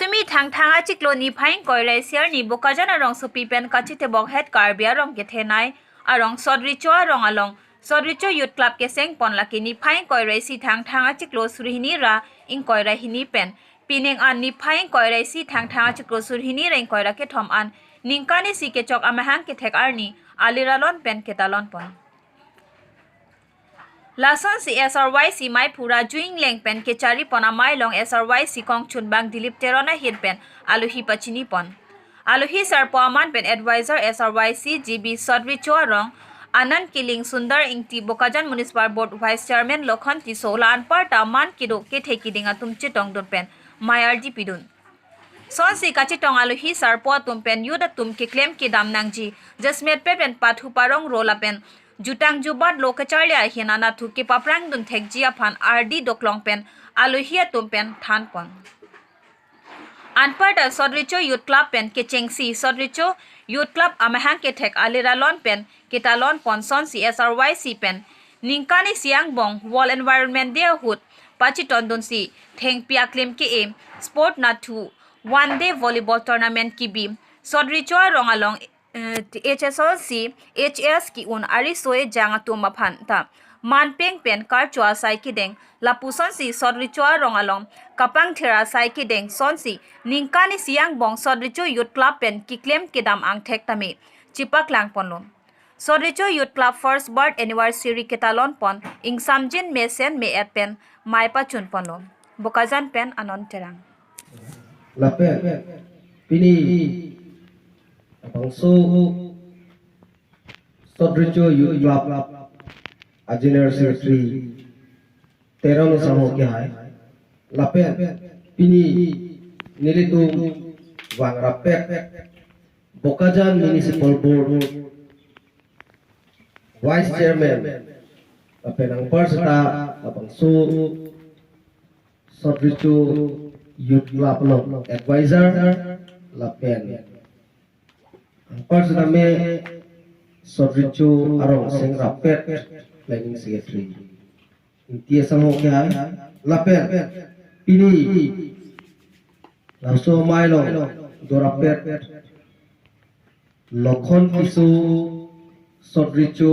Atumi thang achiklo ni phaing koirai siar ni bokajan arong sopi pen kachite bok head karbia rong kethenai arong sodricho arong along sodricho youth club ke seng pon laki ni phaing koirai si thang achiklo surhini ra ing koirai hini pen pining an ni phaing koirai si thang achiklo surhini ra ing koira ke thom an ningkani si ke chok amahang Kethek Arni aliralon pen Ketalon pon Lason si SRYC mai pura juing leng pen ke chari pon amai long SRYC kong chun bang dilip terona hit pen aluhi pachini pon aluhi sar po aman pen advisor SRYC GB Sodri Chorong Anand Kiling Sundar ingti Bokajan Municipal Board Vice Chairman Lokhon Tisola anpar taman kido ke thekidinga tumche tong don pen mayarji pidun son si kachi tong aluhi sar po tum pen yuda tum ke claim ki dam nangji jasmet pe pen pathu parong rola pen jutang jubat lokacharlia hinana thuki paprang dun thekjia phan RD doklong pen aluhia tumpen than pon anpar da sodricho youth club pen ke chengsi sodricho youth club amahang Kethek aliralon pen Ketalon pon son CSRYC pen ningkani siang bong wall environment dia hut pachiton dun si theng pia claim ke aim sport na thu one day volleyball tournament ki bim sodricho rongalong HSLC HS ki un ari soe janga tuma phan ta manpeng pen kar chwa sai ki deng lapuson si sodri chwa rongalong kapang thera sai ki deng sonsi ningkani siang bong sodri chu youth club pen ki claim ki dam ang thek tami chipak lang ponlon sodri chu youth club first birth anniversary Ketalon pon ing samjin me sen me et pen mai pa chun ponlon bokajan pen anon terang lape pini bangso Sodricho Youth Club General Secretary Terano Samo ke hai lape pini nilitu wang rapet Bokajan Municipal Board Vice Chairman lape nang perseta bangso Sodricho Youth Club no advisor lape Pas name Sodricho arong sing rapet planning secretary. Intia samo kya lapet ini laso mailo do rapet Lokhon Kisu Sodricho